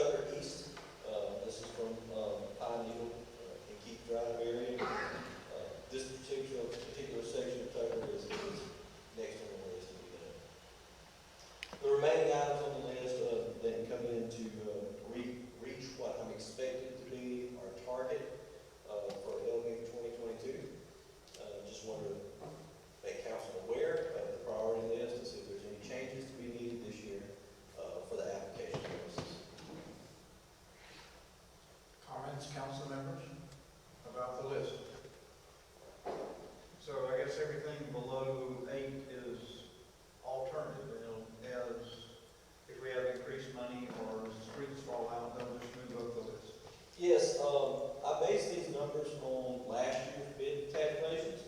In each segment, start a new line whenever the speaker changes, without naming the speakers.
Tucker East. This is from Pine Needle and Keith Drive area. This particular section of Tucker is next on the list to be done. The remaining items on the list that come in to reach what I'm expected to be our target for LMIG 2022. Just want to make council aware of the priority list and see if there's any changes to be needed this year for the application process.
Comments, council members, about the list? So I guess everything below 8 is alternative. As if we have increased money or streets fall out, they'll just move up the list.
Yes, I based these numbers on last year's bid calculations,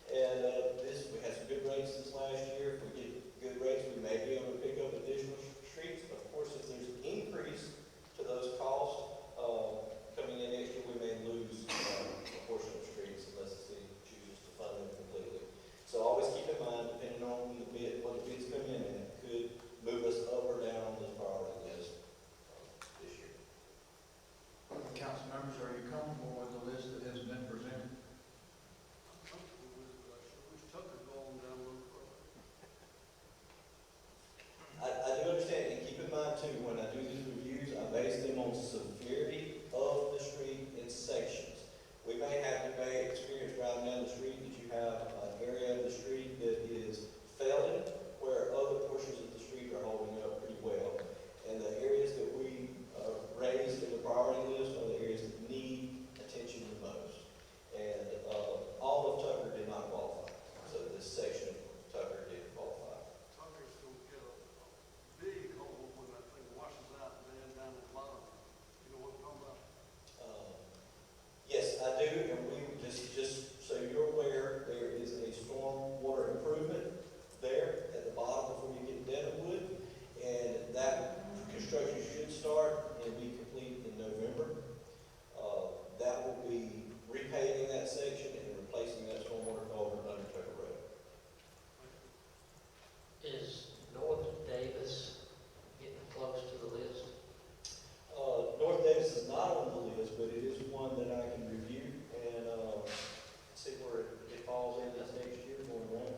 and we had some good rates this last year. If we get good rates, we may be able to pick up additional streets. Of course, if there's an increase to those costs coming in next year, we may lose a portion of streets unless the city chooses to fund them completely. So always keep in mind, depending on the bid, what the bids come in at, could move us up or down on this priority list this year.
Council members, are you comfortable with the list that has been presented?
I do understand, and keep in mind too, when I do these reviews, I base them on severity of the street in sections. We may experience driving down the street that you have an area of the street that is failing, where other portions of the street are holding up pretty well. And the areas that we raised in the priority list are the areas that need attention the most. And all of Tucker did not qualify. So this section of Tucker did qualify.
Tucker's going to get a big hole when that thing washes out and then down the bottom. You know what I'm talking about?
Yes, I do, and we just so you're aware, there is a storm water improvement there at the bottom before you get to Devonwood, and that construction should start and be complete in November. That will be repaving that section and replacing that stormwater culvert under Tucker Road.
Is North Davis getting close to the list?
North Davis is not on the list, but it is one that I can review and see where it falls in this next year going around.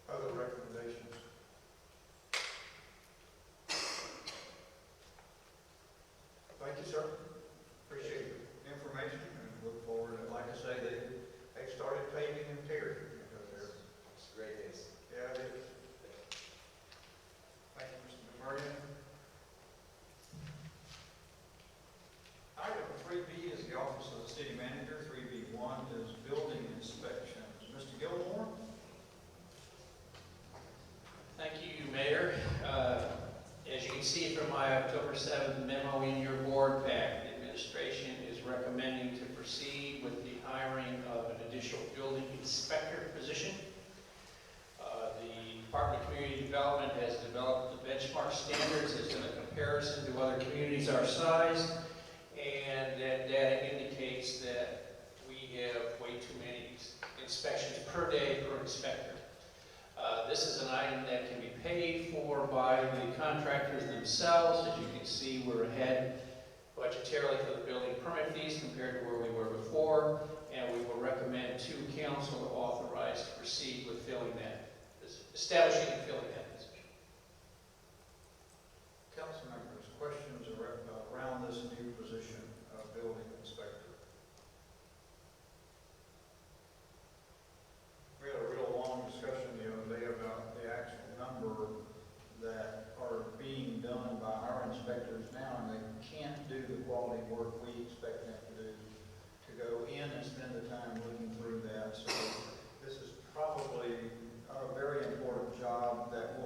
Other recommendations? Thank you, sir. Appreciate the information and look forward to, like I say, they started paving in Terry.
It's a great news.
Yeah, it is. Thank you, Mr. Murray. Item 3B is the Office of the City Manager. 3B1 is building inspections. Mr. Gilmore?
Thank you, Mayor. As you can see from my October 7th memo in your board pack, the administration is recommending to proceed with the hiring of an additional building inspector position. The Department of Community Development has developed the benchmark standards as in a comparison to other communities our size, and that data indicates that we have way too many inspections per day per inspector. This is an item that can be paid for by the contractors themselves. As you can see, we're ahead budgetarily for the building permit fees compared to where we were before, and we will recommend to council to authorize to proceed with establishing and filling that position.
Council members, questions around this new position of building inspector? We had a real long discussion the other day about the actual number that are being done by our inspectors now, and they can't do the quality work we expect them to do, to go in and spend the time looking through that. So this is probably a very important job that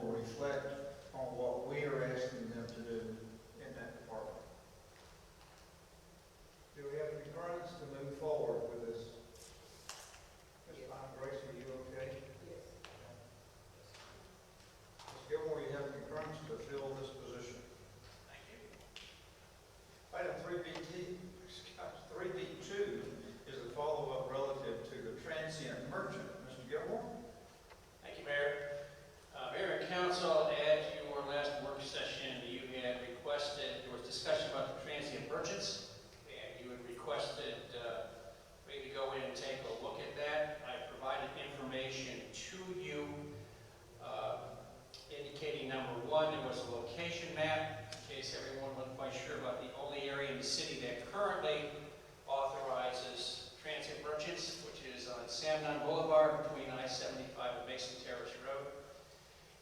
information to you, indicating number one, there was a location map, in case everyone wasn't quite sure about the only area in the city that currently authorizes transit merchants, which is on Samnon Boulevard between I-75 and Mason Terrace Road.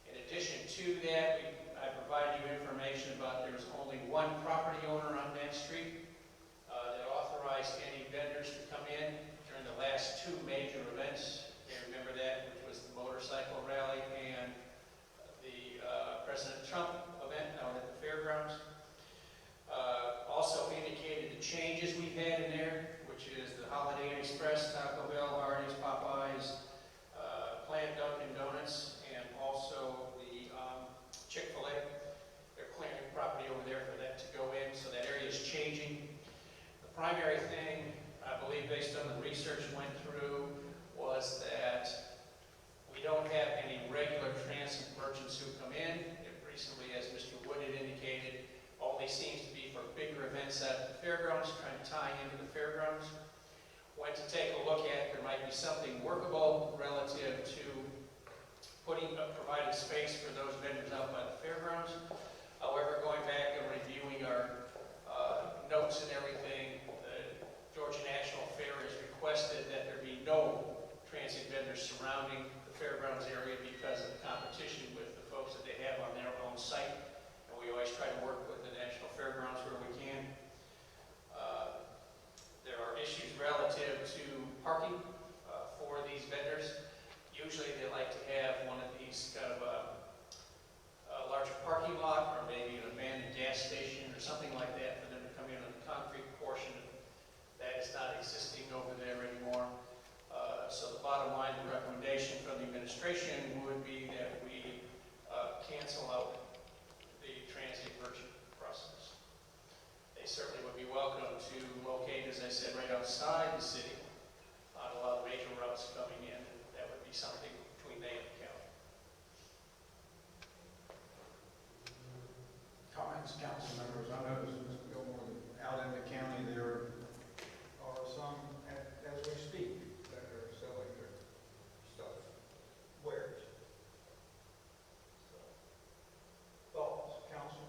In addition to that, I provided you information about there was only one property owner on that street that authorized any vendors to come in during the last two major events. You remember that, which was the motorcycle rally and the President Trump event out at the fairgrounds. Also indicated the changes we've had in there, which is the Holiday Inn Express, Taco Bell, Hardee's, Popeyes, Plant Dunkin' Donuts, and also the Chick-fil-A. They're clearing property over there for that to go in, so that area is changing. The primary thing, I believe, based on the research went through, was that we don't have any regular transit merchants who come in. It recently, as Mr. Wood had indicated, only seems to be for bigger events at the fairgrounds, trying to tie into the fairgrounds. Went to take a look at, there might be something workable relative to providing space for those vendors out by the fairgrounds. However, going back and reviewing our notes and everything, the Georgia National Fair has requested that there be no transit vendors surrounding the fairgrounds area because of the competition with the folks that they have on their own site. And we always try to work with the National Fairgrounds where we can. There are issues relative to parking for these vendors. Usually they like to have one of these kind of a larger parking lot or maybe an abandoned gas station or something like that for them to come in on the concrete portion. That is not existing over there anymore. So the bottom line, the recommendation from the administration would be that we cancel out the transit merchant process. They certainly would be welcome to locate, as I said, right outside the city on a lot of major routes coming in. And that would be something between they and the county.
Comments, council members, I noticed, Mr. Gilmore, that out in the county there are some, as we speak, that are selling their stuff. Wares. Thoughts, council,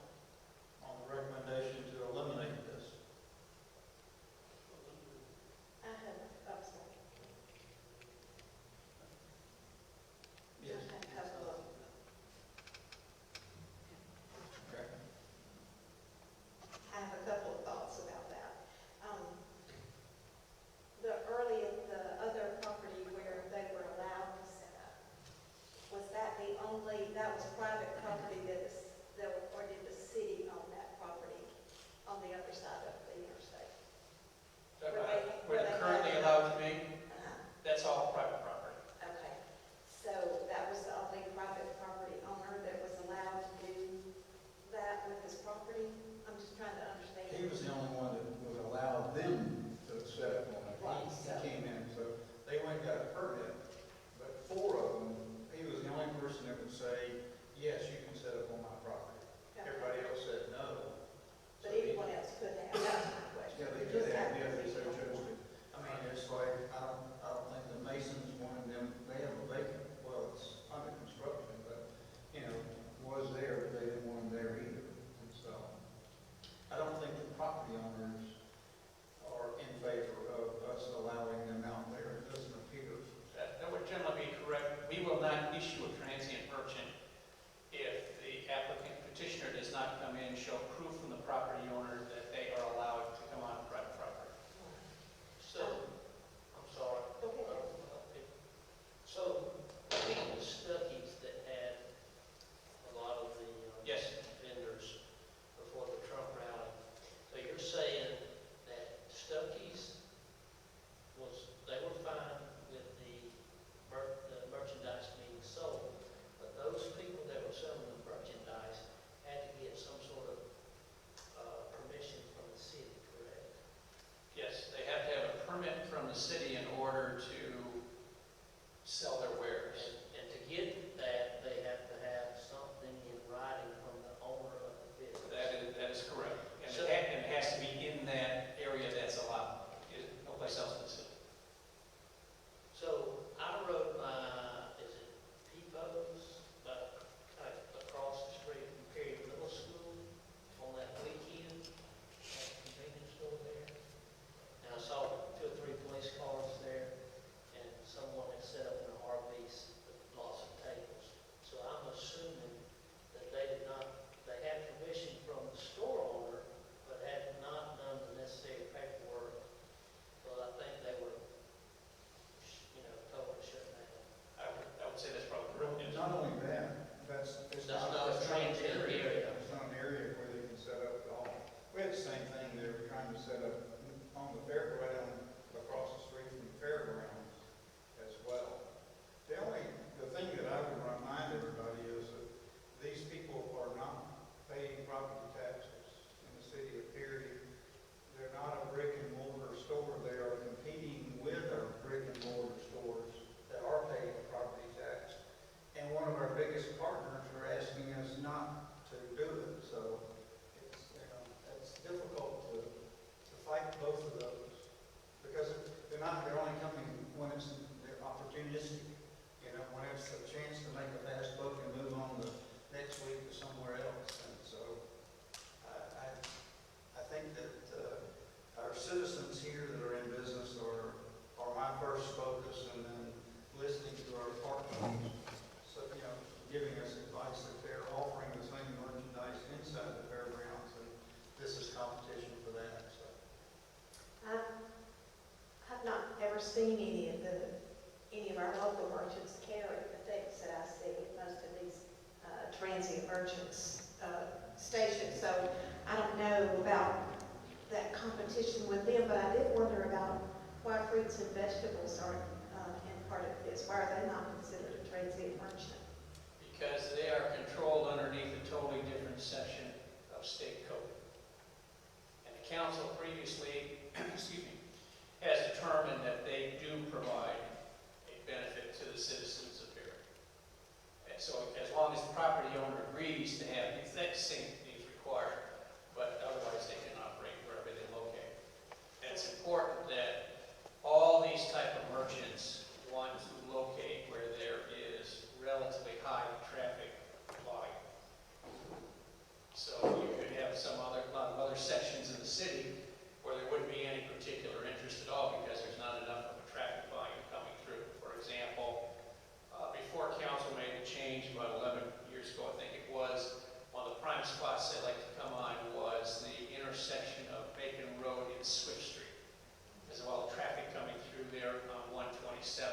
on the recommendation to eliminate this?
I have, I'm sorry.
Yes.
I have
Okay.
I have a couple of thoughts about that. The other property where they were allowed to set up, was that the only, that was private property or did the city own that property on the other side of the interstate?
Where they're currently allowed to be,
Uh-huh.
that's all private property.
Okay, so that was the only private property owner that was allowed to do that with his property? I'm just trying to understand.
He was the only one that would allow them to set up on it.
Right,
He
so-
came in, so they went and got a permit, but four of them, he was the only person that would say, yes, you can set up on my property.
Okay.
Everybody else said no.
But anyone else could have, that's my question.
Yeah, they could have, yeah, if they so chose to. I mean, it's like, I don't think the Masons wanted them, they have a vacant, well, it's under construction, but, you know, was there, but they didn't want them there either. And so, I don't think the property owners are in favor of us allowing them out there. It doesn't appear.
That would generally be correct. We will not issue a transient merchant if the applicant petitioner does not come in and show proof from the property owner that they are allowed to come on private property.
So, I'm sorry.
Okay.
So, I think it was Stuckey's that had a lot of the
Yes.
vendors before the Trump rally. So you're saying that Stuckey's they were fine with the merchandise being sold,
competition with them, but I did wonder about why fruits and vegetables aren't in part of this. Why are they not considered a transient merchant?
Because they are controlled underneath a totally different section of state code. And the council previously, excuse me, has determined that they do provide a benefit to the citizens of Berry. And so as long as the property owner agrees to have the exact same things required, but otherwise they can operate wherever they locate. And it's important that all these type of merchants want to locate where there is relatively high traffic volume. So you could have a lot of other sections of the city where there wouldn't be any particular interest at all because there's not enough of a traffic volume coming through. For example, before council made the change about 11 years ago, I think it was, one of the prime spots they like to come on was the intersection of Bacon Road and Swift Street. There's a lot of traffic coming through there on 127.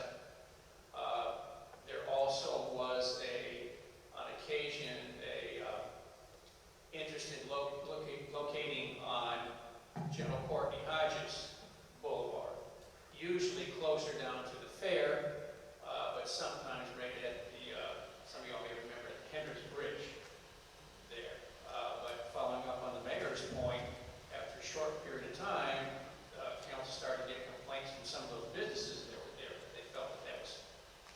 There also was on occasion, interest in locating on General Courtney Hodges Boulevard, usually closer down to the fair, but sometimes right at the, some of y'all may remember the Hendricks Bridge there. But following up on the mayor's point, after a short period of time, council started getting complaints from some of those businesses that were there. They felt that was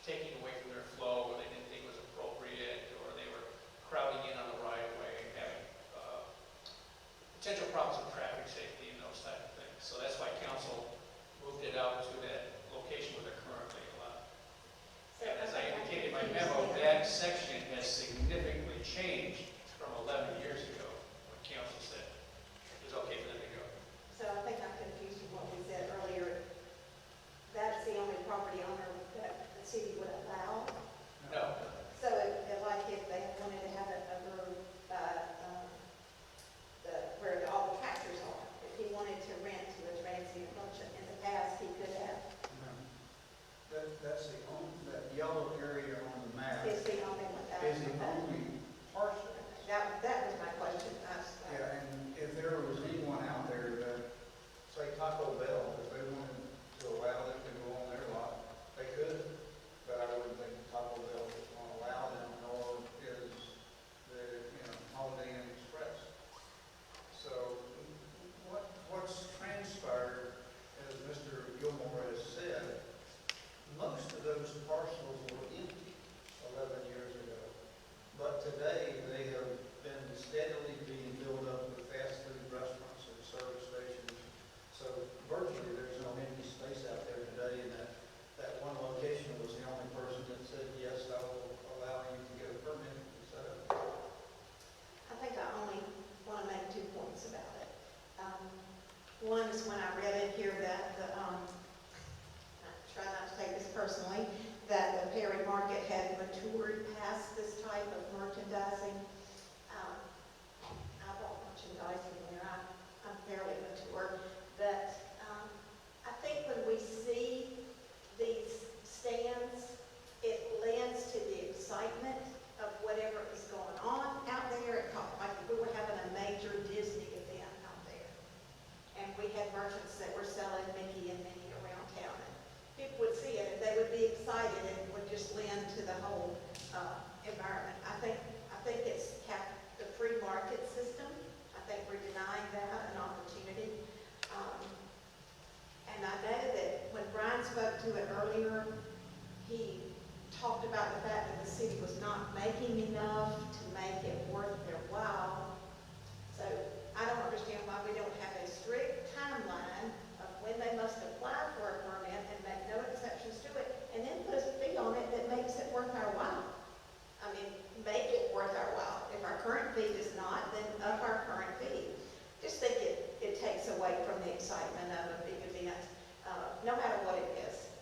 taking away from their flow, or they didn't think it was appropriate, or they were crowding in on the right of way and having potential problems with traffic safety and those type of things. So that's why council moved it out to that location where they're currently allowed. And as I indicated in my memo, that section has significantly changed from 11 years ago when council said it was okay for them to go.
So I think I'm confused with what we said earlier. That's the only property owner that the city would allow.
No.
So like if they wanted to have a room where all the tractors are, if he wanted to rent to a transient merchant in the past, he could have.
That's the only, that yellow area on the map
Is the only one that.
is the only parcel.
That was my question.
Yeah, and if there was anyone out there that, say Taco Bell, if they wanted to allow them to go on their lot, they could, but I wouldn't think Taco Bell would want to allow them, nor is the, Holiday Inn Express. So what's transpired, as Mr. Gilmore has said, most of those parcels were empty 11 years ago. But today, they have been steadily being built up with fast food restaurants and service stations. So virtually, there's no empty space out there today, and that one location was the only person that said, yes, I will allow you to get a permit to set up.
I think I only want to make 2 points about it. One is when I read in here that I try not to take this personally, that the Perry Market had matured past this type of merchandising. I bought merchandise from there. I'm fairly mature. But I think when we see these stands, it lends to the excitement of whatever is going on out there. It felt like we were having a major Disney event out there. And we had merchants that were selling Mickey and Minnie around town. And people would see it and they would be excited and it would just lend to the whole environment. I think it's kept the free market system. I think we're denying that an opportunity. And I know that when Brian spoke to it earlier, he talked about the fact that the city was not making enough to make it worth their while. So I don't understand why we don't have a strict timeline of when they must apply for a permit and make no exceptions to it, and then put a fee on it that makes it worth our while. I mean, make it worth our while. If our current fee does not, then up our current fee. Just think it takes away from the excitement of a big event, no matter what it is,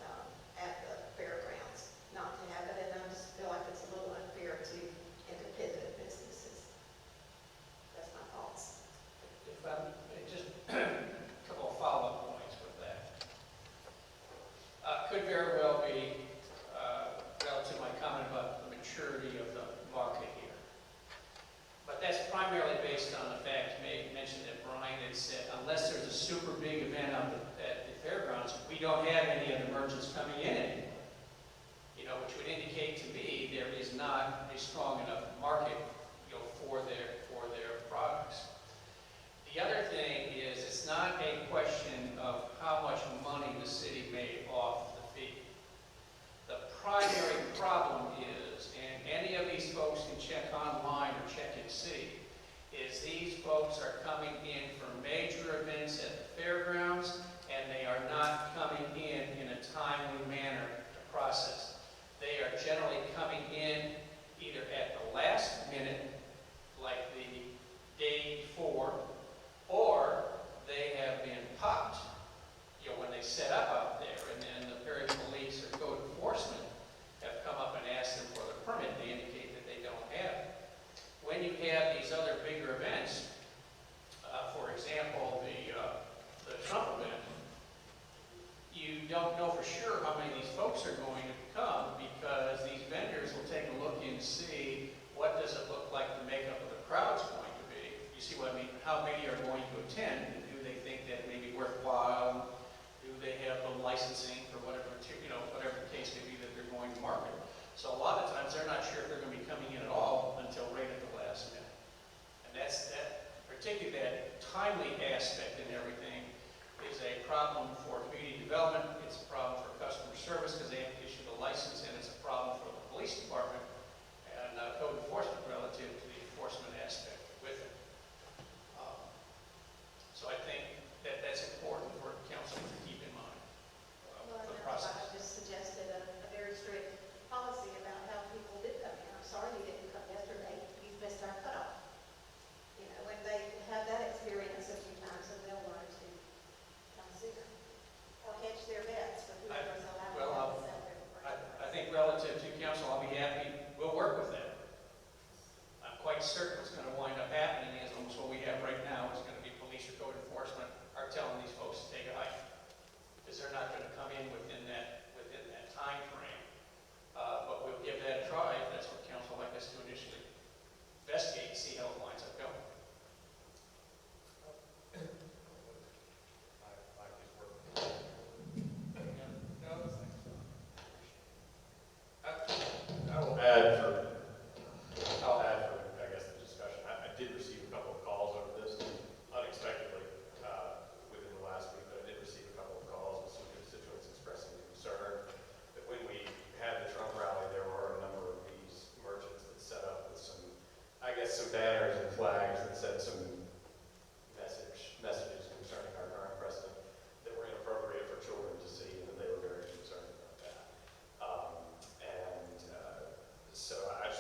at the fairgrounds, not to have it. And I just feel like it's a little unfair to independent
merchants coming in anymore. You know, which would indicate to me there is not a strong enough market, you know, for their products. The other thing is, it's not a question of how much money the city made off the fee. The primary problem is, and any of these folks can check online or check in city, is these folks are coming in for major events at the fairgrounds, and they are not coming in a timely manner to process. They are generally coming in either at the last minute, like the day before, or they have been popped, you know, when they set up out there, and then the Perry Police or code enforcement have come up and asked them for the permit. They indicate that they don't have it. When you have these other bigger events, for example, the Trump event, you don't know for sure how many of these folks are going to come, because these vendors will take a look and see what does it look like the makeup of the crowd's going to be. You see what I mean? How many are going to attend? And do they think that may be worthwhile? Do they have the licensing for whatever, you know, whatever the case may be that they're going to market? So a lot of times they're not sure if they're going to be coming in at all until right at the last minute. And particularly that timely aspect in everything is a problem for community development. It's a problem for customer service because they have to issue the license, and it's a problem for the police department and code enforcement relative to the enforcement aspect with it. So I think that that's important for council to keep in mind
Well,
for the
that's why
process.
I just suggested a very strict policy about how people did come in. I'm sorry you didn't come yesterday, you missed our cutoff. You know, when they have that experience a few times, and they'll learn to come sooner, or hedge their bets for whoever's allowed
well,
to sell their
I think relative to council, I'll be happy, we'll work with that. I'm quite certain what's going to wind up happening is almost what we have right now is going to be police or code enforcement are telling these folks to take a hike, because they're not going to come in within that time frame. But we'll give that a try if that's what council would like us to initially investigate and see how it winds up going.
I'll add for, I guess, the discussion. I did receive a couple of calls over this unexpectedly within the last week, but I did receive a couple of calls with some constituents expressing concern that when we had the Trump rally, there were a number of these merchants that set up with some, I guess, some banners and flags that said some messages concerning our current precedent that were inappropriate for children to see, and that they were very concerned about that. So I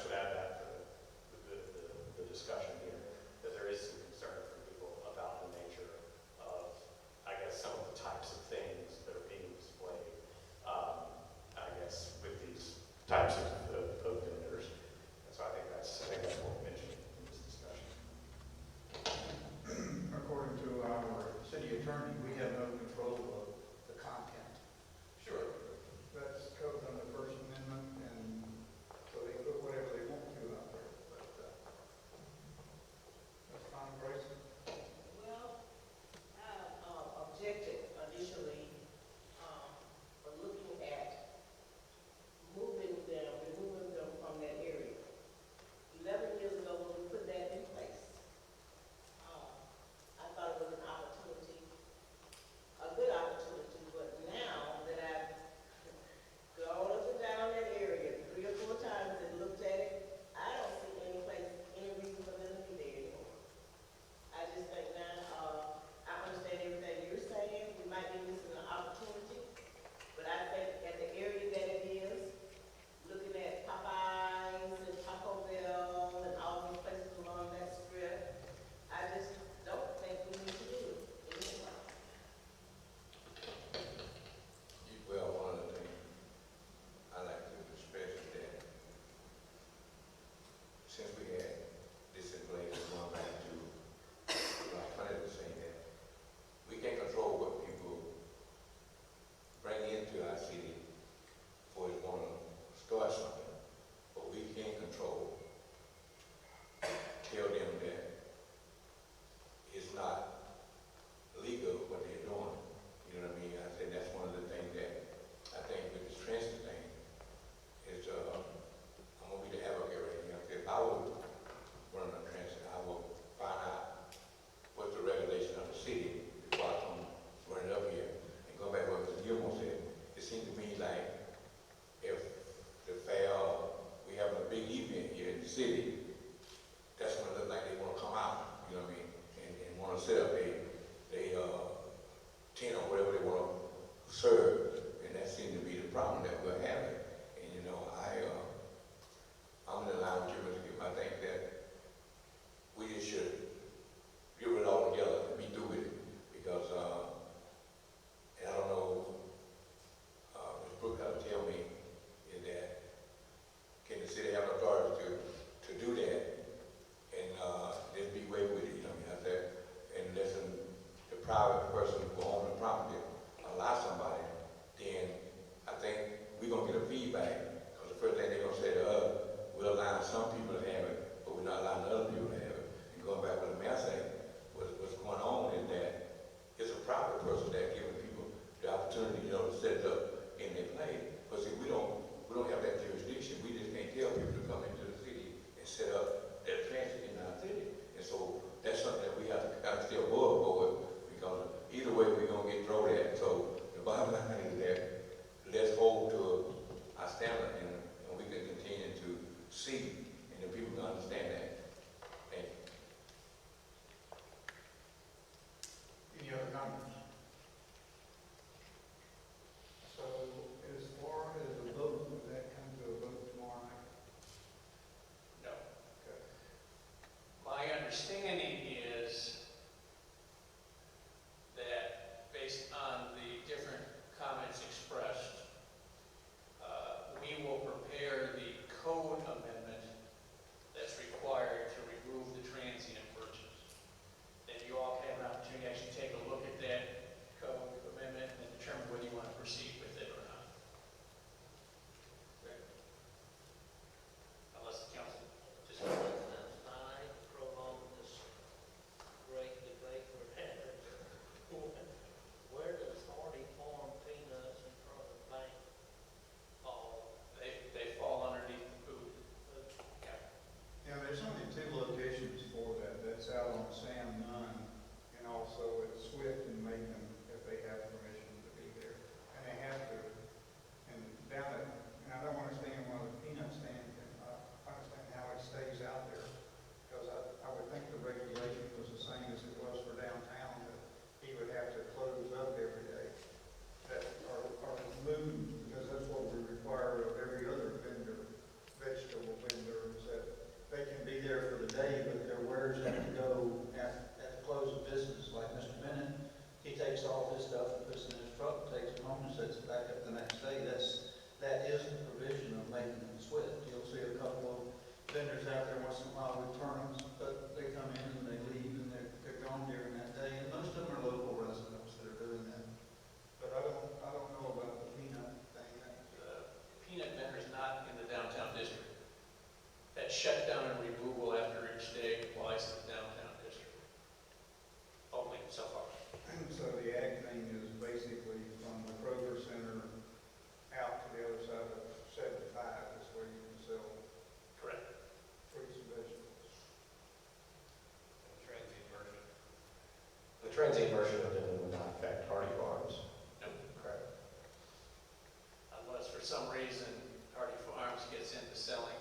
into selling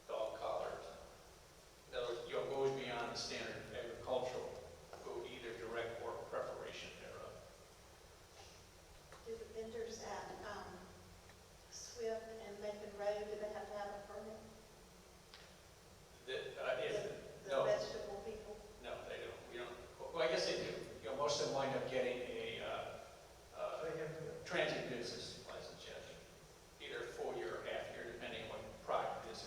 dog collars. In other words, goes beyond the standard agricultural, go either direct or preparation thereof.
Do the vendors at, Swift and Macon Road, do they have to have a permit? The
No.
vegetable people?
No, they don't, we don't, well, I guess they do. Most of them wind up getting a transient business license, yes. Either full year or half year, depending on what product it is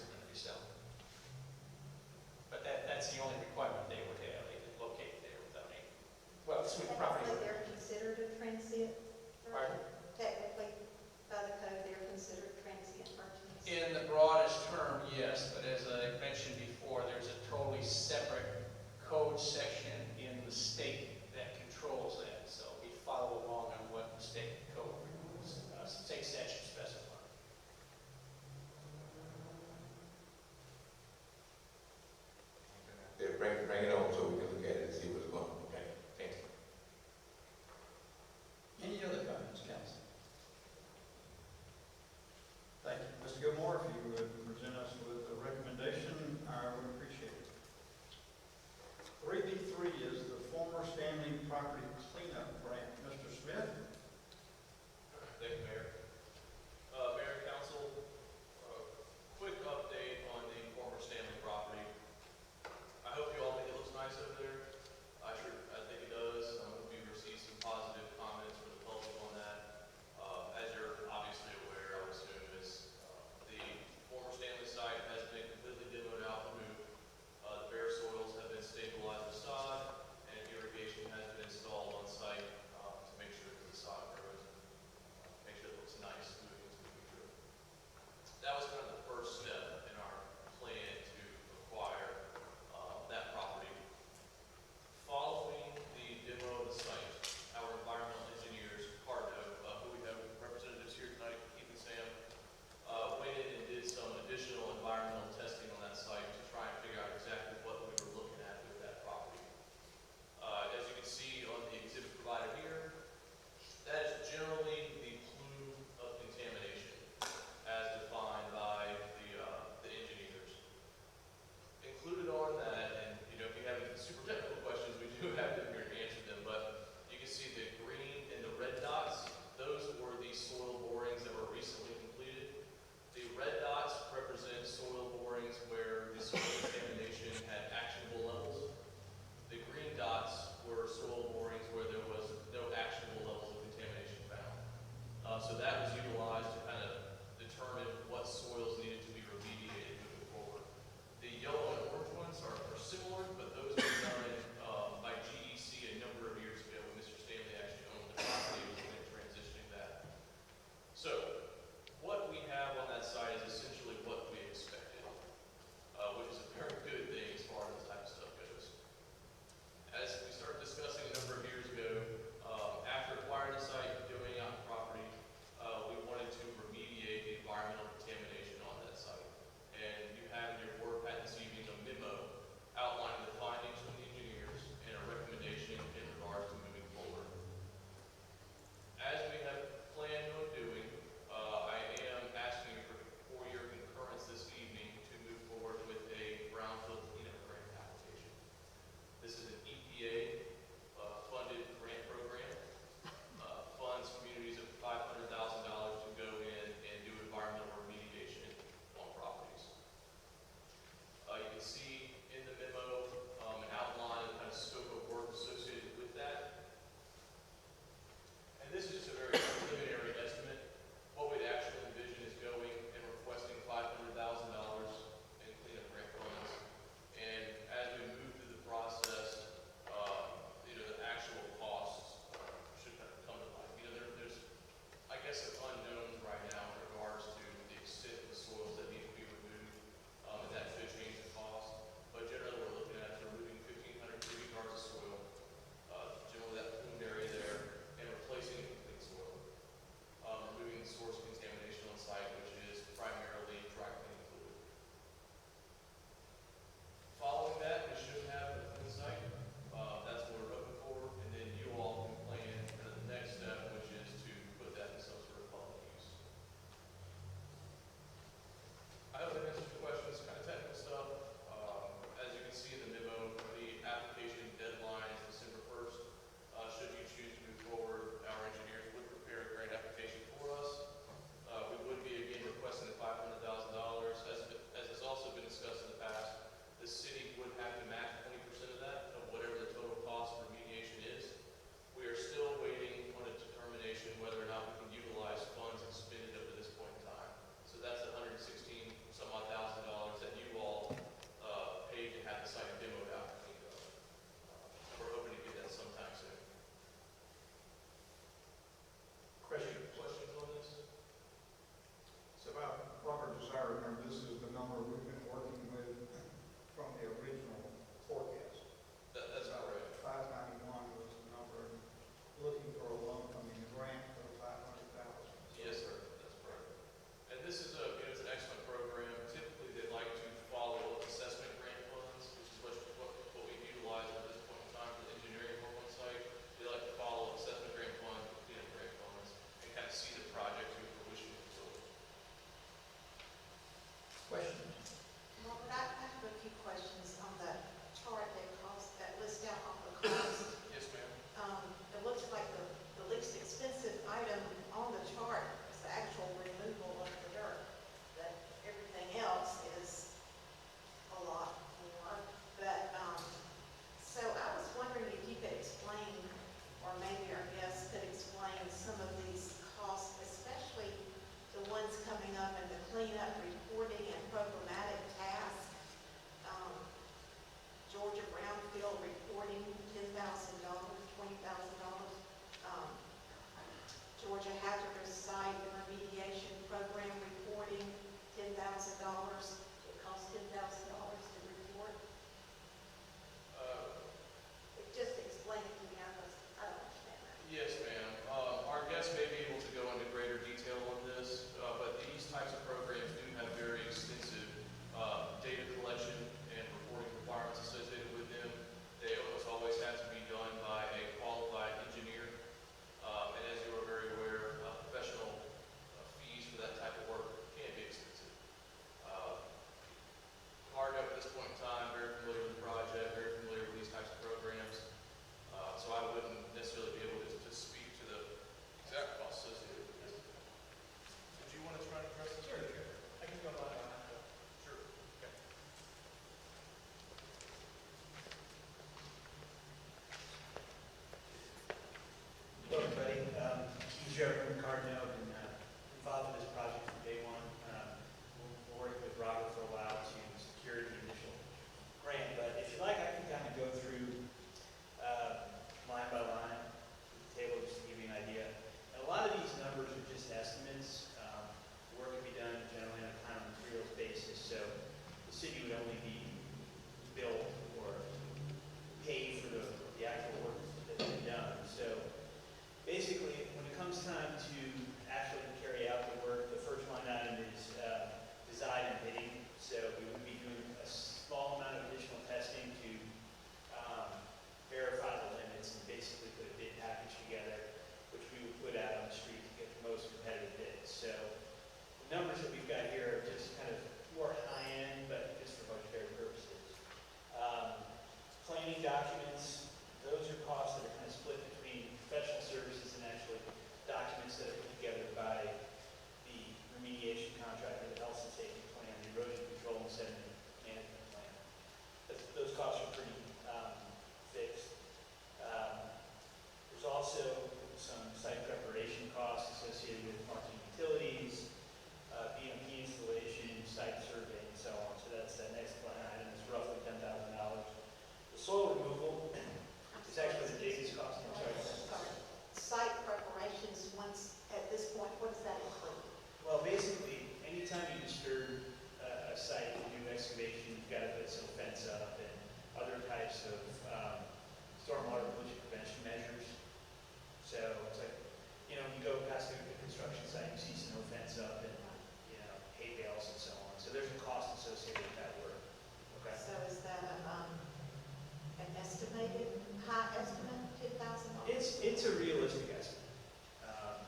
it's a realistic estimate,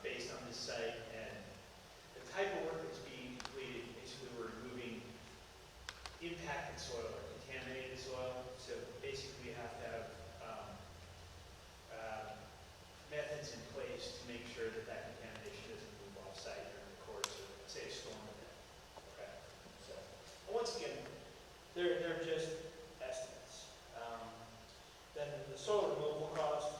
based on this site and the type of work that's being completed. Basically, we're removing impacted soil or contaminated soil. So basically, we have to have methods in place to make sure that that contamination doesn't move off-site during the course of, say, a storm event. Okay. So, and once again, they're just estimates. Then the soil removal cost,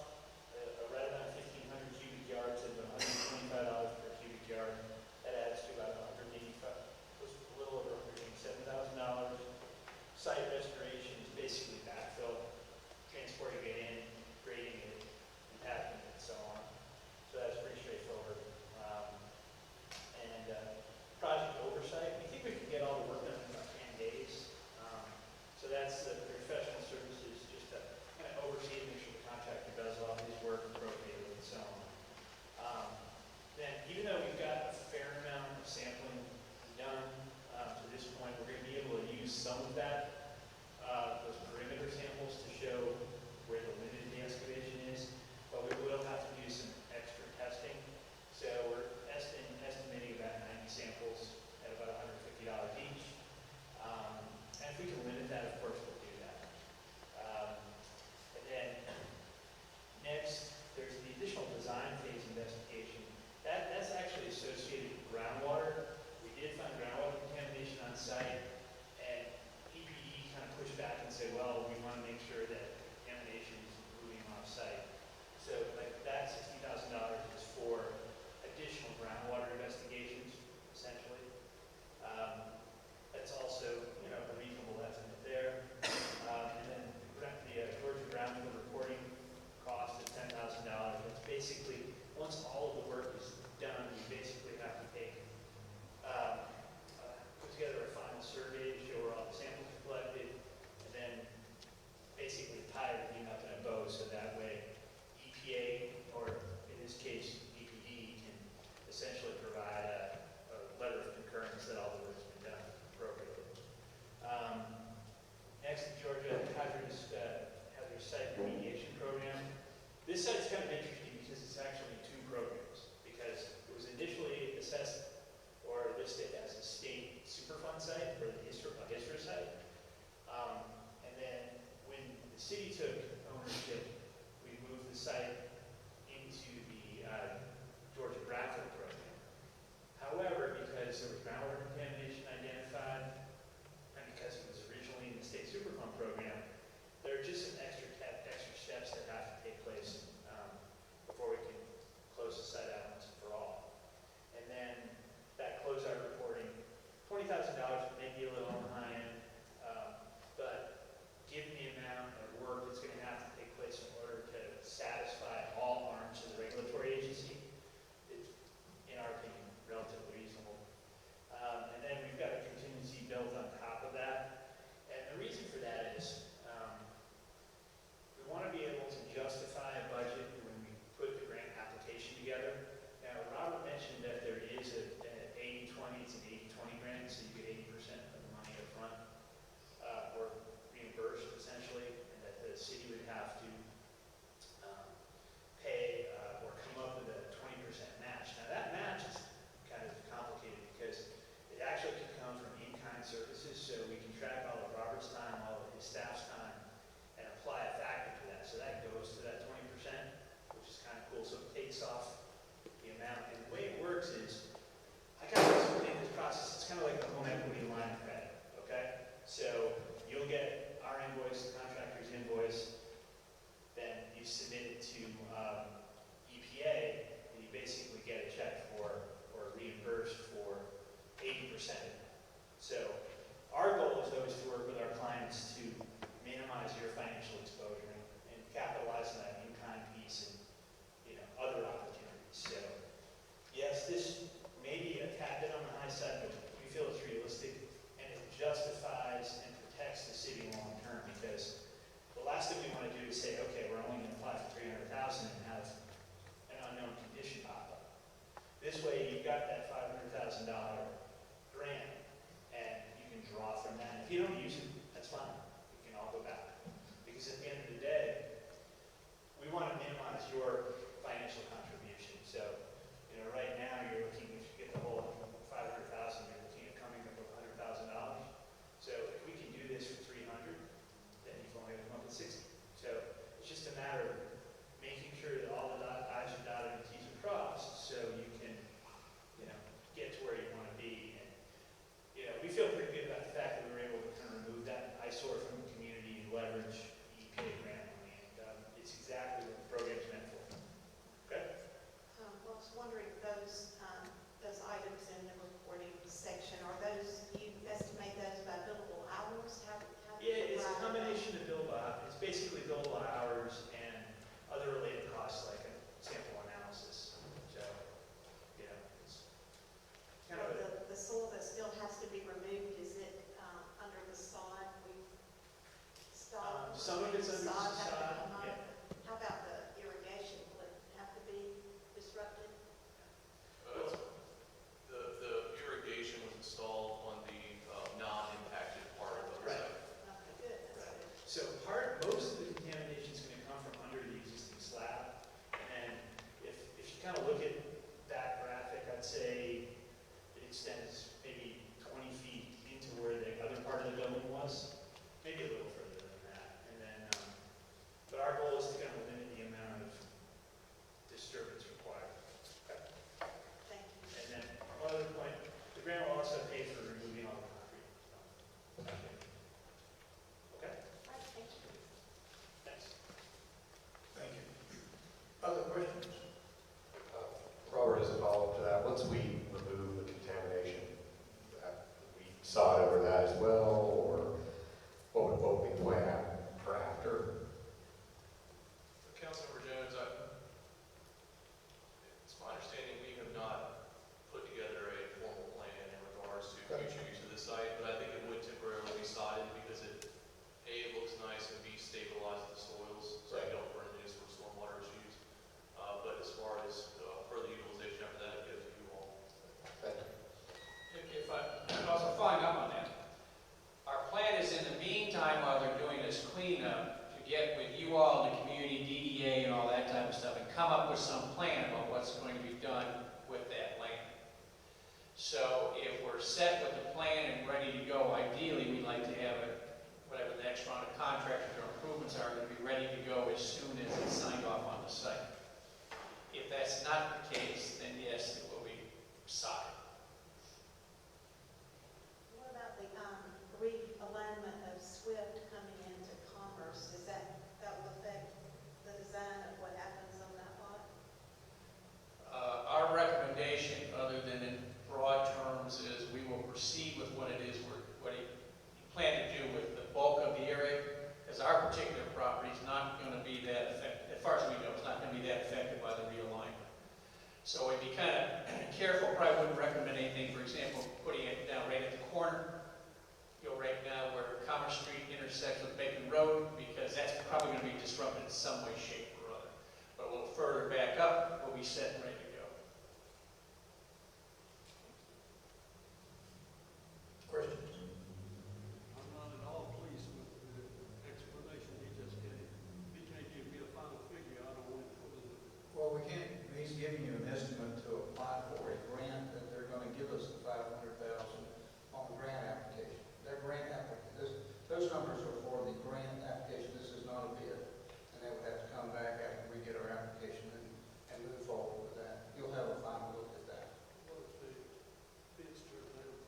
right around 1,500 cubic yards and $125 per cubic yard. That adds to about a little over $187,000. Site restoration is basically backfill, transporting it in, grading it, impacting it, and so on. So that's pretty straightforward. Project oversight, we think we can get all the work done in about 10 days. So that's the professional services, just to kind of oversee and make sure the contractor does all his work appropriately and so on. Then, even though we've got a fair amount of sampling done to this point, we're going to be able to use some of that, those perimeter samples, to show where the limit of the excavation is, but we will have to do some extra testing. So we're estimating about 90 samples at about $150 each. And if we can limit that, of course, we'll do that. And then next, there's the additional design phase investigation. That's actually associated with groundwater. We did find groundwater contamination on site, and EPD kind of pushed back and said, well, we want to make sure that contamination is moving off site. So like that $60,000 is for additional groundwater investigations, essentially. That's also, a reasonable estimate there. And then the Georgia groundwater reporting cost is $10,000. That's basically, once all of the work is done, we basically have to put together a final survey to show where all the samples are collected, and then basically tie everything up in a bow so that way EPA, or in this case EPD, can essentially provide a letter of concurrence that all the work's been done appropriately. Next, the Georgia Hazardous Site Remediation Program. This site's kind of interesting because it's actually two programs, because it was initially assessed or listed as a state Superfund site for the HISRA site. And then when the city took ownership, we moved the site into the Georgia Bradford program. However, because there was groundwater contamination identified, and because it was originally in the state Superfund program, there are just some extra steps that have to take place before we can close the site out once and for all. And then that closeout reporting, $20,000 may be a little on the high end, but given the amount of work that's going to have to take place in order to satisfy all arms of the regulatory agency, it's, in our opinion, relatively reasonable. And then we've got a contingency built on top of that. And the reason for that is we want to be able to justify a budget when we put the grant application together. Now, Robert mentioned that there is an 80-20, it's an 80-20 grant, so you get 80% of the money up front, or reimbursed essentially, and that the city would have to pay or come up with a 20% match. Now, that match is kind of complicated because it actually can come from in-kind services, so we can track all of Robert's time, all of his staff's time, and apply a factor to that. So that goes to that 20%, which is kind of cool. So it takes off the amount. And the way it works is, I kind of explain this process. It's kind of like the home equity line of credit, okay? So you'll get our invoice, the contractor's invoice, then you submit it to EPA, and you basically get a check for, or reimbursed for 80% of it. So our goal is always to work with our clients to minimize your financial exposure and capitalize on that in-kind piece and, other opportunities. So yes, this may be a tad bit on the high side, but we feel it's realistic and it justifies and protects the city long term, because the last thing we want to do is say, okay, we're only going to apply for $300,000 and have an unknown condition pop up. This way, you've got that $500,000 grant, and you can draw from that. And if you don't use it, that's fine. We can all go back. Because at the end of the day, we want to minimize your
that as well, or what would be the plan for after?
Councilmember Jones, it's my understanding we have not put together a formal plan in regards to future use of the site, but I think it would temporarily be sodded because it looks nice and B, stabilizes the soils, so you don't run into some stormwater issues. But as far as further utilization after that, it goes to you all.
Thank you.
If I can also find up on that, our plan is in the meantime, while they're doing this cleanup, to get with you all in the community, DDA and all that type of stuff, and come up with some plan about what's going to be done with that land. So if we're set with the plan and ready to go, ideally, we'd like to have it, whatever the next round of contractors or improvements are, to be ready to go as soon as it's signed off on the site. If that's not the case, then yes, it will be sodded.
What about the realignment of Swift coming into Commerce? That will affect the design of what happens on that lot?
Our recommendation, other than in broad terms, is we will proceed with what it is, what you plan to do with the bulk of the area, because our particular property is not going to be that affected, as far as we know, it's not going to be that affected by the realignment. So we'd be kind of careful, probably wouldn't recommend anything, for example, putting it down right at the corner, right now where Commerce Street intersects with Bacon Road, because that's probably going to be disrupted in some way, shape, or other. But a little further back up, we'll be set and ready to go.
Questions?
I'm not at all pleased with the explanation he just gave. He can't give me a final figure, I don't want to put it.
Well, we can't, he's giving you an estimate to apply for a grant that they're gonna give us the $500,000 on the grant application. Their grant application, those numbers are for the grant application, this is not a bid. And they would have to come back after we get our application and move forward with that. You'll have a final look at that.
What if the bids turn down?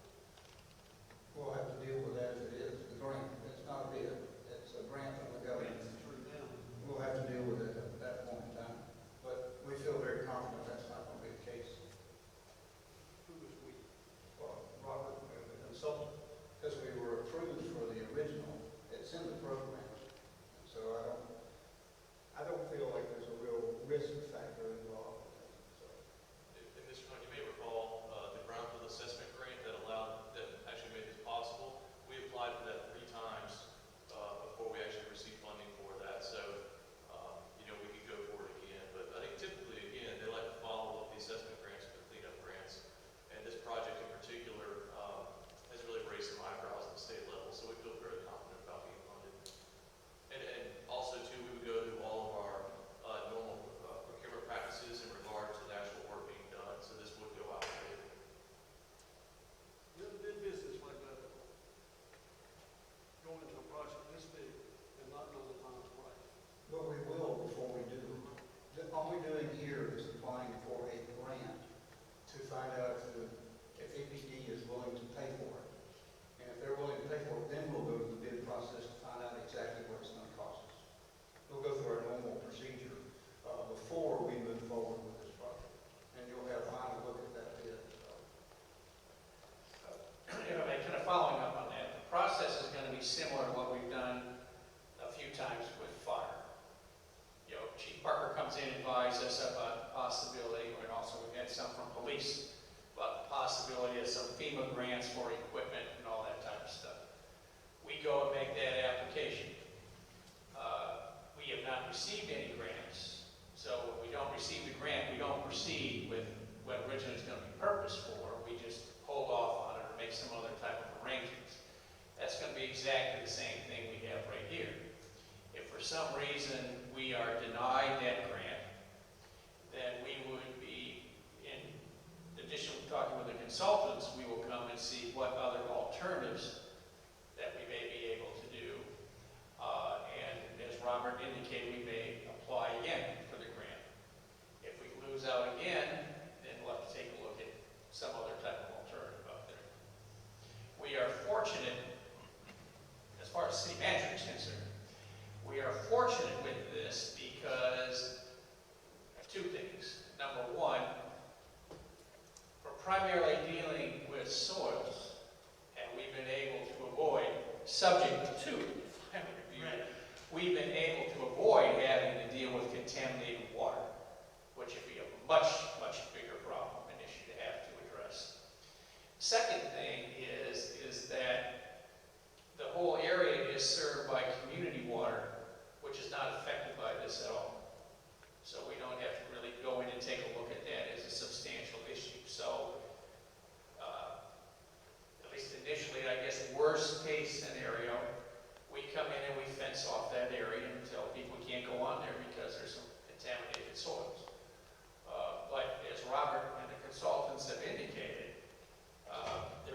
We'll have to deal with that as it is. The grant, it's not a bid, it's a grant from the government.
Bids turn down.
We'll have to deal with it at that point in time. But we feel very confident that's not going to be the case.
Who was we?
Well, Robert, the consultant, because we were approved for the original, it's in the program. So I don't feel like there's a real risk factor involved with that. So,
And Mr. Hunt, you may recall the Brownfield Assessment Grant that actually made this possible. We applied for that 3 times before we actually received funding for that. So, we could go for it again. But I think typically, again, they like to follow up the assessment grants with the cleanup grants. And this project in particular has really raised some eyebrows at the state level. So we feel very confident about being funded. And also, too, we would go through all of our normal procurement practices in regard to the actual work being done. So this would go out to bid.
Never did business like that before. Go into a project this big and not know the final price.
but we will before we do. All we're doing here is applying for a grant to find out if APD is willing to pay for it. And if they're willing to pay for it, then we'll go to the bid process to find out exactly what it's going to cost us. We'll go through our normal procedure before we move forward with this project. And you'll have a final look at that bid.
Kind of following up on that, the process is going to be similar to what we've done a few times with fire. Chief Parker comes in and advises us about the possibility, and also we've had some from police, about the possibility of some FEMA grants for equipment and all that type of stuff. We go and make that application. We have not received any grants, so when we don't receive the grant, we don't proceed with what originally is going to be purposed for. We just hold off on it or make some other type of arrangements. That's going to be exactly the same thing we have right here. If for some reason we are denied that grant, then we would be, in addition to talking with the consultants, we will come and see what other alternatives that we may be able to do. And as Robert indicated, we may apply again for the grant. If we lose out again, then we'll have to take a look at some other type of alternative out there. We are fortunate, as far as city manager is concerned, we are fortunate with this because of 2 things. Number one, we're primarily dealing with soils, and we've been able to subject to final review, we've been able to avoid having to deal with contaminated water, which would be a much, much bigger problem and issue to have to address. Second thing is that the whole area is served by community water, which is not affected by this at all. So we don't have to really go in and take a look at that as a substantial issue. So, at least initially, I guess, worst case scenario, we come in and we fence off that area and tell people can't go on there because there's some contaminated soils. But as Robert and the consultants have indicated, there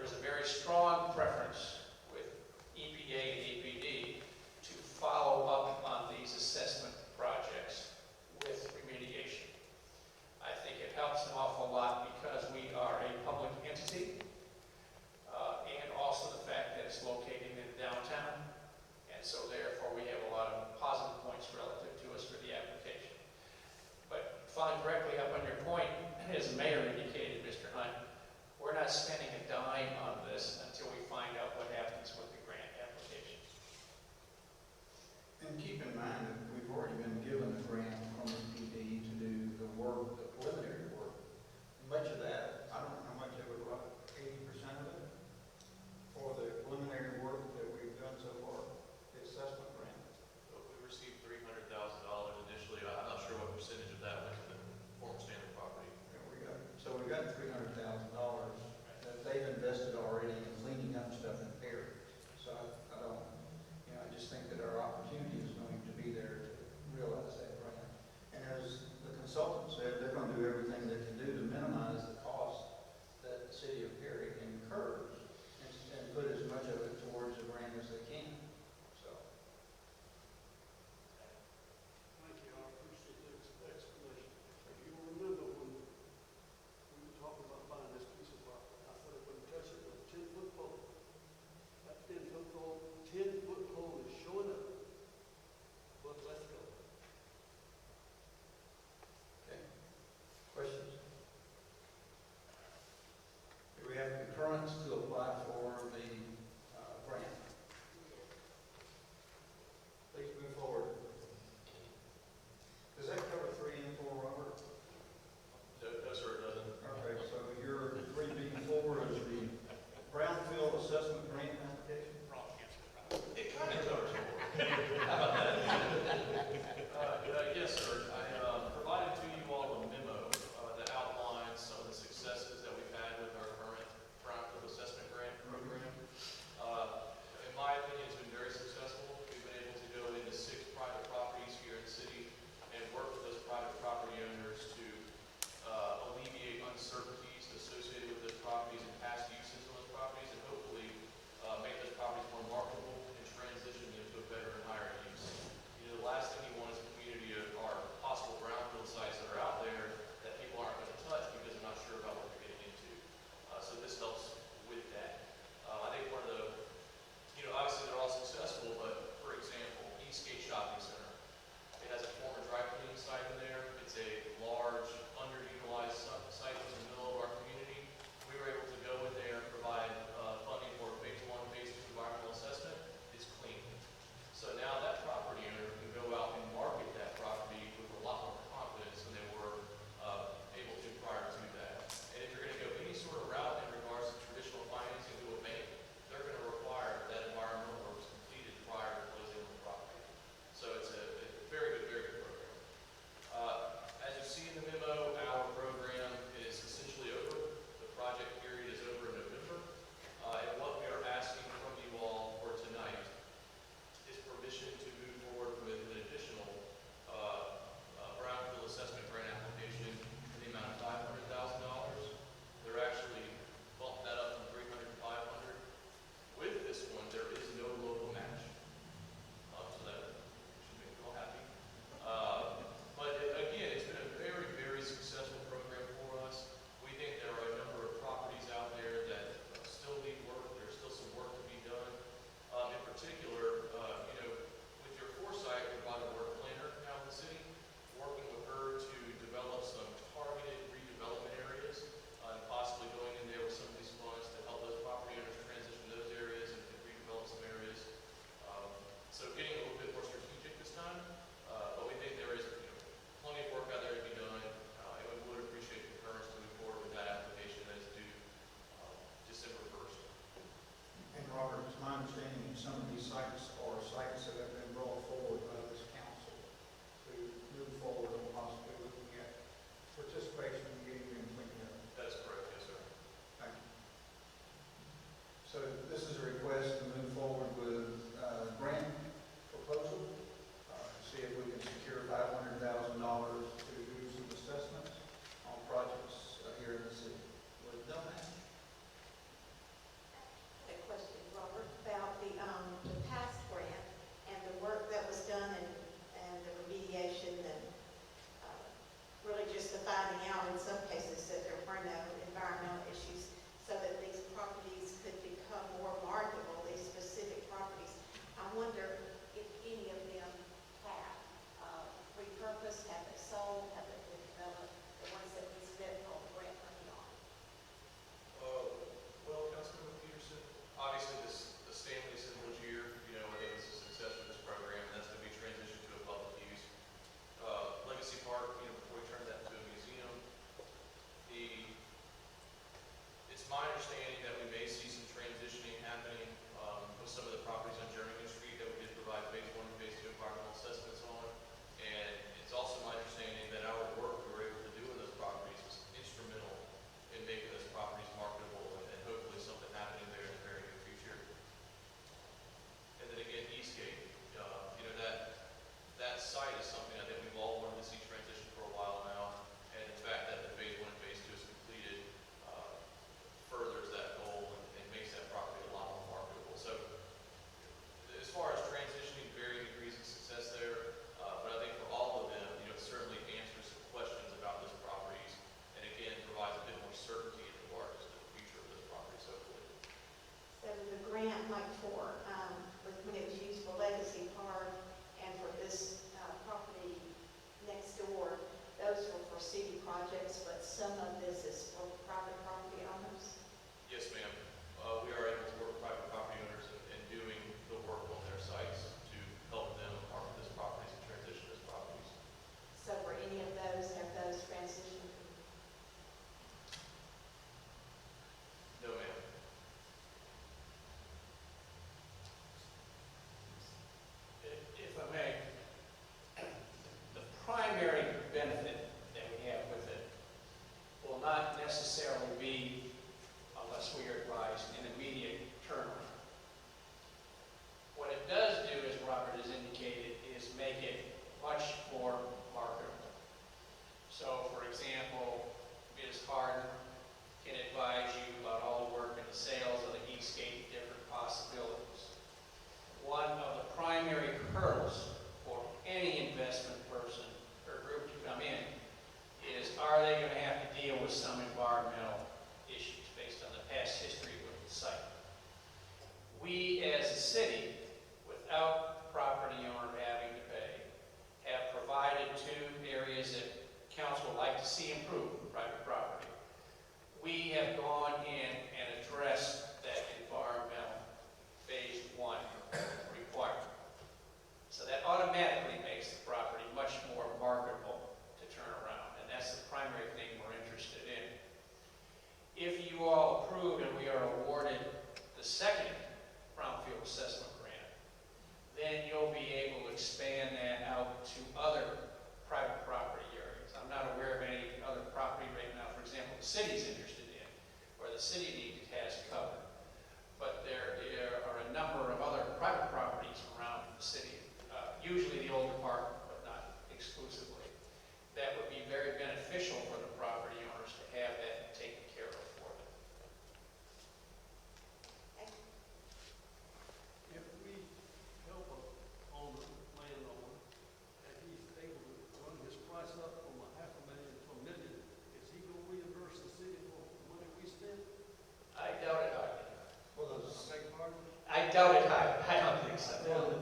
doubt it, I don't think so.
Well,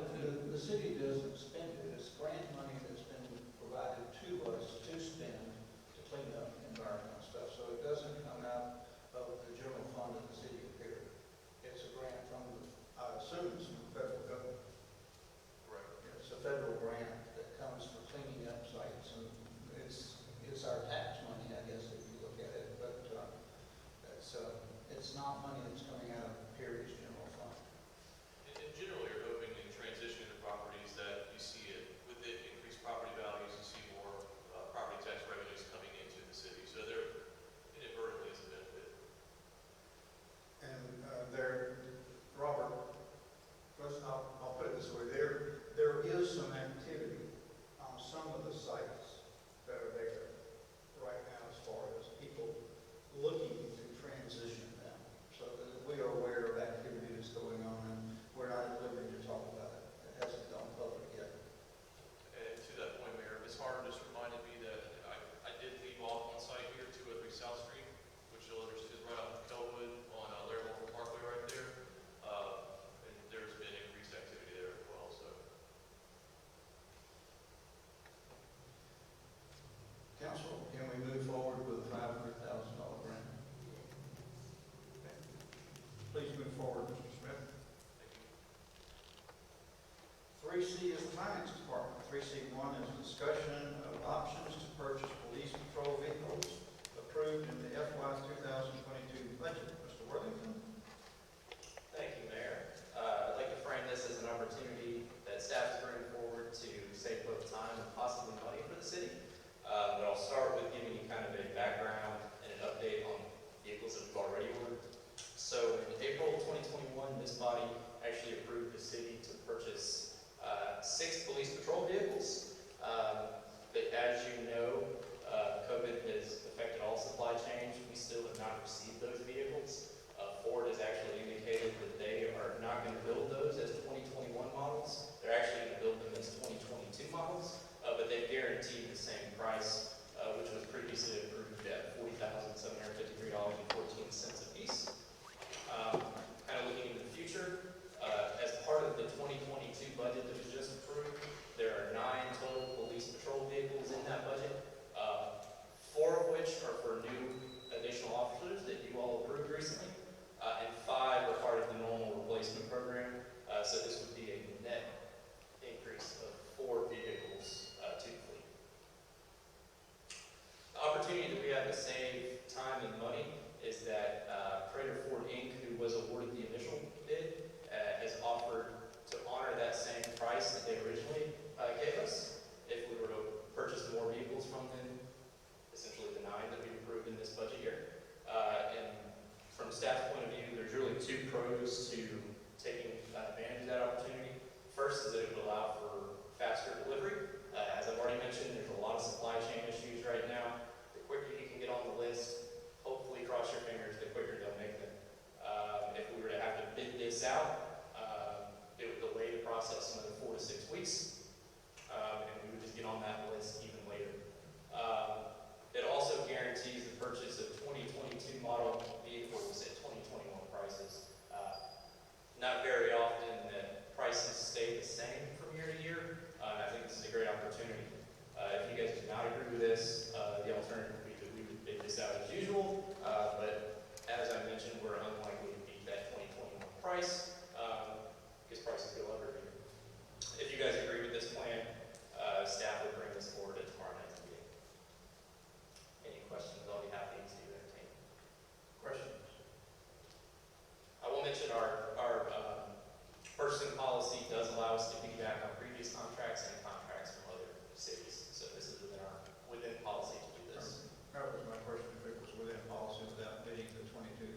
the city doesn't spend it, it's grant money that's been provided to us to spend to clean up environmental stuff, so it doesn't come out of the general fund of the city of Perry. It's a grant from, I assume it's from the federal government.
Right.
It's a federal grant that comes for cleaning up sites, and it's our tax money, I guess, if you look at it, but, it's not money that's coming out of Perry's general fund.
And generally, you're hoping in transitioning to properties that you see it, with the increased property values, you see more property tax revenues coming into the city. So there inadvertently is a benefit.
And Robert, I'll put it this way, there is some activity on some of the sites that are there right now as far as people looking to transition them. So that we are aware of activity that's going on, and we're not at liberty to talk about it. It hasn't gone public yet.
And to that point, Mayor, Ms. Harder just reminded me that I did leave off on site here, 203 South Street, which is right off of Kelwood on Larry Walker Parkway right there. And there's been increased activity there as well, so.
Council, can we move forward with a $500,000 grant? Okay. Please move forward, Mr. Smith. 3C is the Finance Department. 3C1 is discussion of options to purchase police patrol vehicles approved in the FY 2022 budget. Mr. Worthington?
Thank you, Mayor. I'd like to frame this as an opportunity that staff is bringing forward to save both time and possibly money for the city. But I'll start with giving you kind of a background and an update on vehicles that we've already ordered. So in April 2021, this body actually approved the city to purchase 6 police patrol vehicles. But as you know, COVID has affected all supply chains. We still have not received those vehicles. Ford has actually indicated that they are not going to build those as 2021 models. They're actually going to build them as 2022 models, but they've guaranteed the same price, which was previously approved at $40,753.14 a piece. Kind of looking into the future, as part of the 2022 budget that was just approved, there are 9 total police patrol vehicles in that budget, 4 of which are for new additional officers that you all approved recently, and 5 are part of the normal replacement program. So this would be a net increase of 4 vehicles to the fleet. The opportunity that we have to save time and money is that Prater Ford Inc., who was awarded the initial bid, has offered to honor that same price that they originally gave us if we were to purchase more vehicles from them, essentially the 9 that we approved in this budget year. And from staff's point of view, there's really 2 pros to taking advantage of that opportunity. First is that it would allow for faster delivery. As I've already mentioned, there's a lot of supply chain issues right now. The quicker you can get on the list, hopefully cross your fingers, the quicker they'll make them. If we were to have to bid this out, it would delay the process another 4 to 6 weeks, and we would just get on that list even later. It also guarantees the purchase of 2022 model vehicles at 2021 prices. Not very often that prices stay the same from year to year, and I think this is a great opportunity. If you guys do not agree with this, the alternative would be that we would bid this out as usual, but as I mentioned, we're unlikely to beat that 2021 price, because prices go up every year. If you guys agree with this plan, staff will bring this forward at tomorrow night's meeting. Any questions, I'll be happy to entertain.
Questions?
I will mention our purchasing policy does allow us to piggyback on previous contracts and contracts from other cities. So this is within policy to do this.
That was my question, if it was within policy without bidding the 22.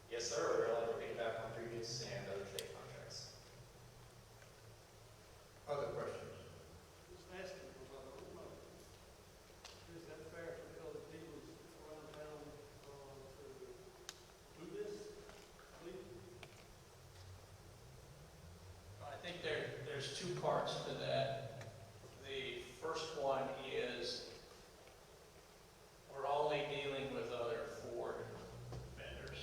Yes, sir, we're allowed to piggyback on previous and other state contracts.
Other questions?
Just asking, because I don't know. Is that fair for the other people around town to do this? Please?
I think there's 2 parts to that. The first one is we're only dealing with other Ford vendors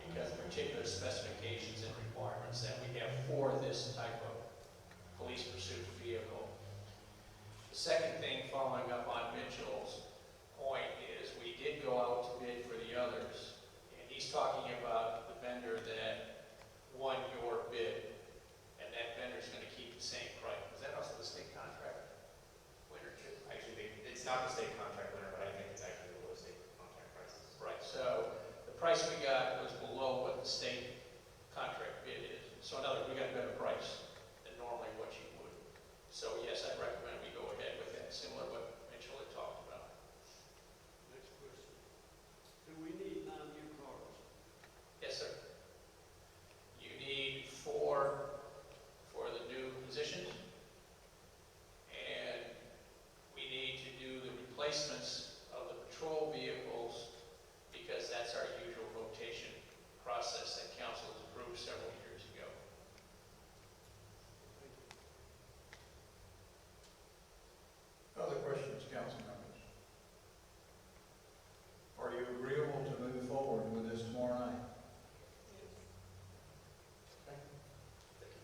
because of particular specifications and requirements that we have 4 for this type of police pursuit vehicle. The second thing, following up on Mitchell's point, is we did go out to bid for the others, and he's talking about the vendor that won your bid, and that vendor's gonna keep the same price. Is that also the state contract winner too?
Actually, it's not the state contract winner, but I think it's actually the lowest state contract prices.
Right, so the price we got was below what the state contract bid is. So in other words, we got a better price than normally what you would. So yes, I recommend we go ahead with that, similar to what Mitchell had talked about.
Next question. Do we need 9 new cars?
Yes, sir. You need 4 for the new positions, and we need to do the replacements of the patrol vehicles because that's our usual rotation process that council has approved several years ago.
Other questions, council members? Are you agreeable to move forward with this tomorrow night?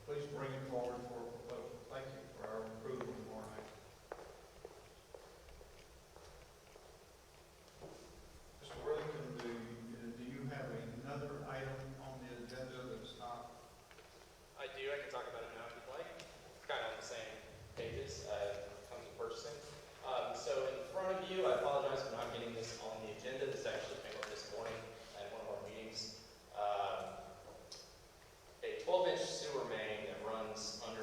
Please bring it forward for a proposal. Thank you for our approval tomorrow night. Mr. Worthington, do you have another item on the agenda that's not?
I do, I can talk about it now if you'd like. It's kind of on the same pages, comes with purchasing. So in front of you, I apologize for not getting this on the agenda. This actually came up this morning at one of our meetings. A 12-inch sewer main that runs under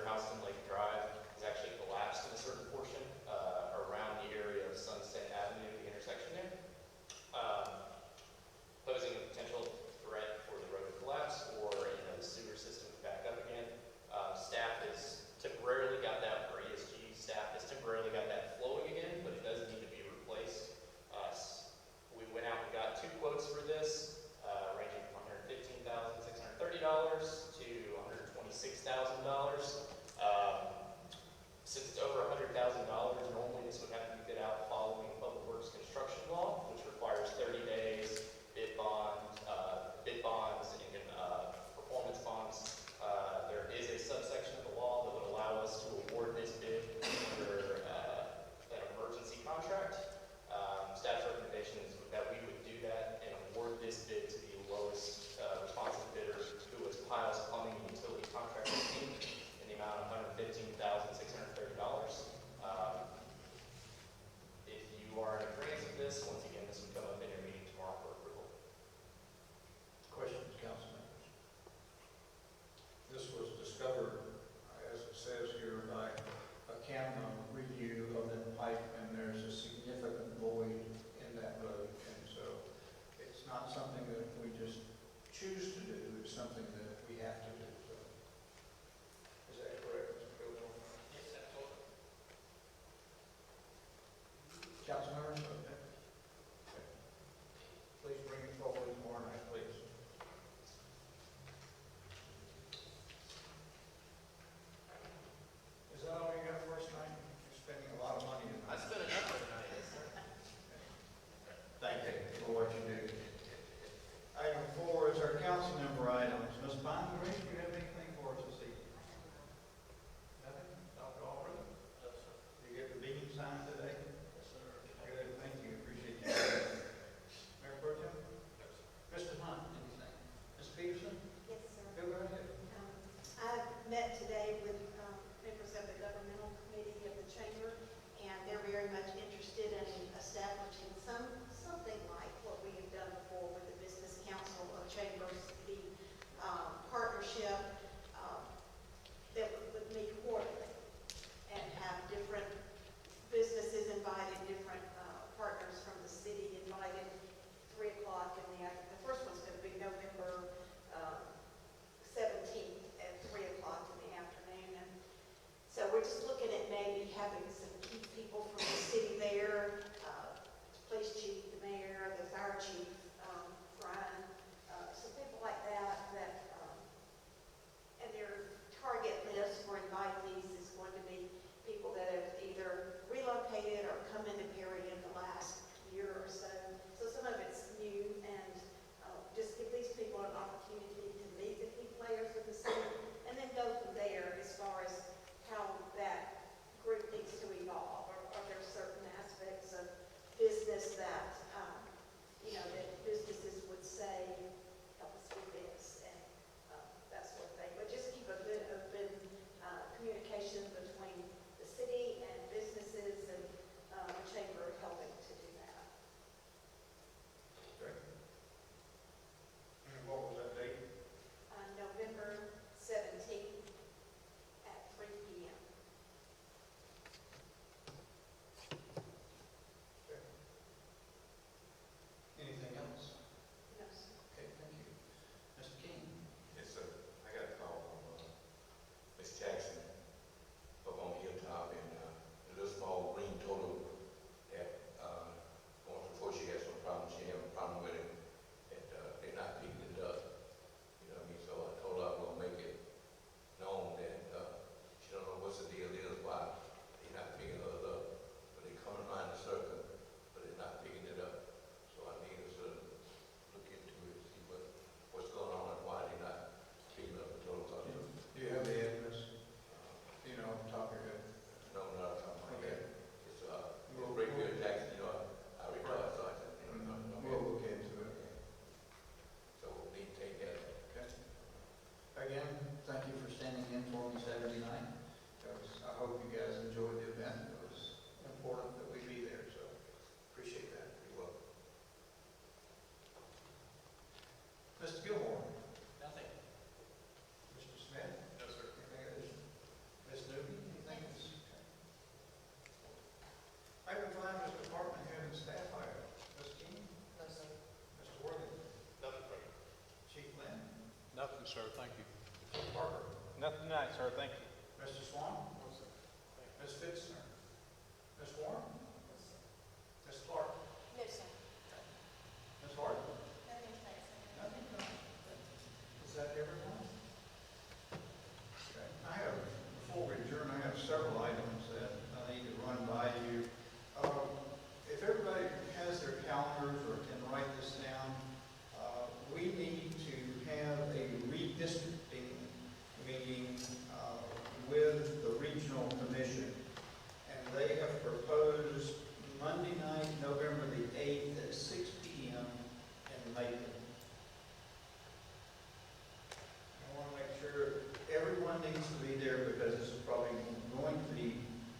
sir, thank you.
Mr. Parker?
Nothing tonight, sir, thank you.
Mr. Swan? Ms. Fitzner? Ms. Warren? Ms. Clark?
No, sir.
Ms. Hart?
Nothing, thanks.
Nothing. Is that everyone? Okay. Before we adjourn, I have several items that I need to run by you. If everybody has their calendars or can write this down, we need to have a redistricting meeting with the regional commission. And they have proposed Monday night, November the 8th at 6 p.m. in Macon. I want to make sure everyone needs to be there because this is probably going to be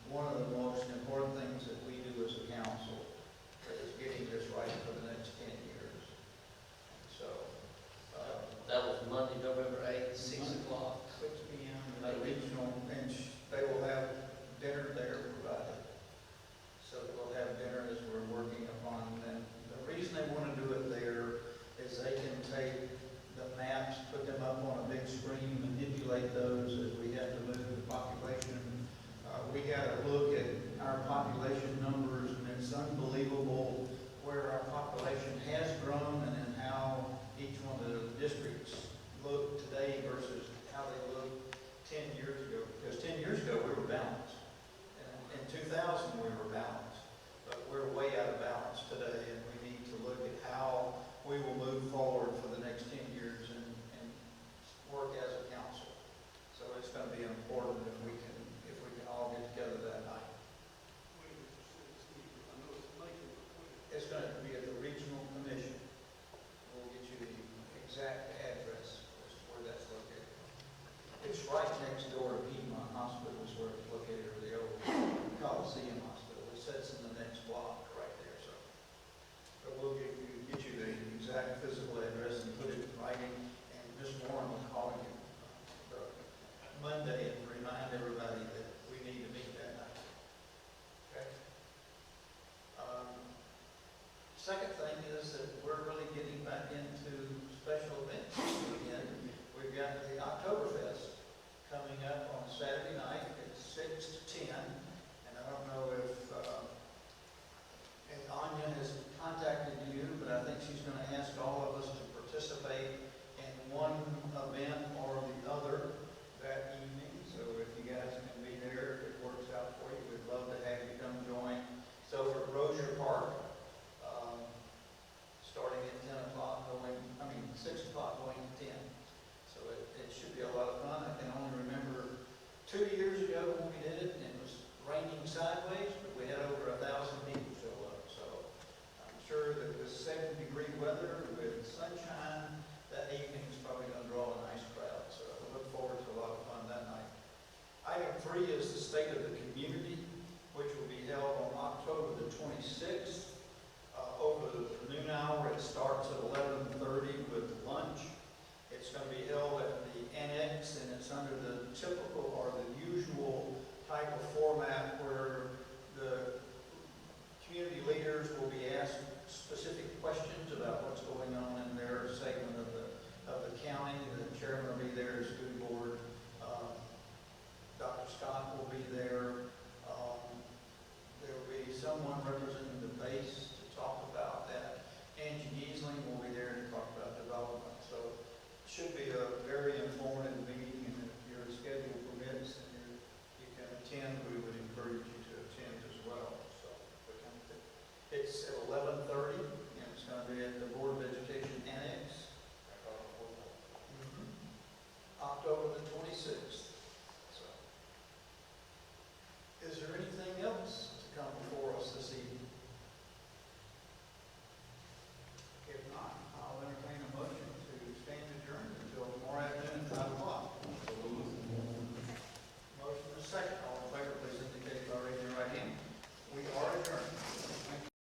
one of the most important things that we do as a council, is getting this right for the next 10 years. So,
That was Monday, November 8th, 6 o'clock.
6 p.m. at the regional, and they will have dinner there provided. So we'll have dinner as we're working upon them. The reason they want to do it there is they can take the maps, put them up on a big screen, manipulate those as we have to move the population. We had a look at our population numbers, and it's unbelievable where our population has grown and then how each one of the districts look today versus how they looked 10 years ago. Because 10 years ago, we were balanced. In 2000, we were balanced. But we're way out of balance today, and we need to look at how we will move forward for the next 10 years and work as a council. So it's going to be important if we can all get together that night. It's going to be at the regional commission. We'll get you the exact address as to where that's located. It's right next door to Piedmont Hospital is where it's located, or the old Coliseum Hospital. It sits in the next block right there, so. But we'll get you the exact physical address and put it in writing, and Ms. Warren will call you Monday and remind everybody that we need to meet that night. Okay? Second thing is that we're really getting back into special events again. We've got the Oktoberfest coming up on Saturday night at 6 to 10. And I don't know if Anya has contacted you, but I think she's going to ask all of us to participate in one event or the other that evening. So if you guys can be there, if it works out for you, we'd love to have you come join. It's over at Rozier Park. Starting at 10 o'clock, 6 o'clock going to 10. So it should be a lot of fun. I can only remember 2 years ago when we did it, and it was raining sideways, but we had over 1,000 people show up. So I'm sure that with 70-degree weather, with sunshine, that evening is probably going to draw a nice crowd. So I look forward to a lot of fun that night. Item 3 is the State of the Community, which will be held on October the 26th. Over the noon hour, it starts at 11:30 with lunch. It's going to be held at the annex, and it's under the typical or the usual type of format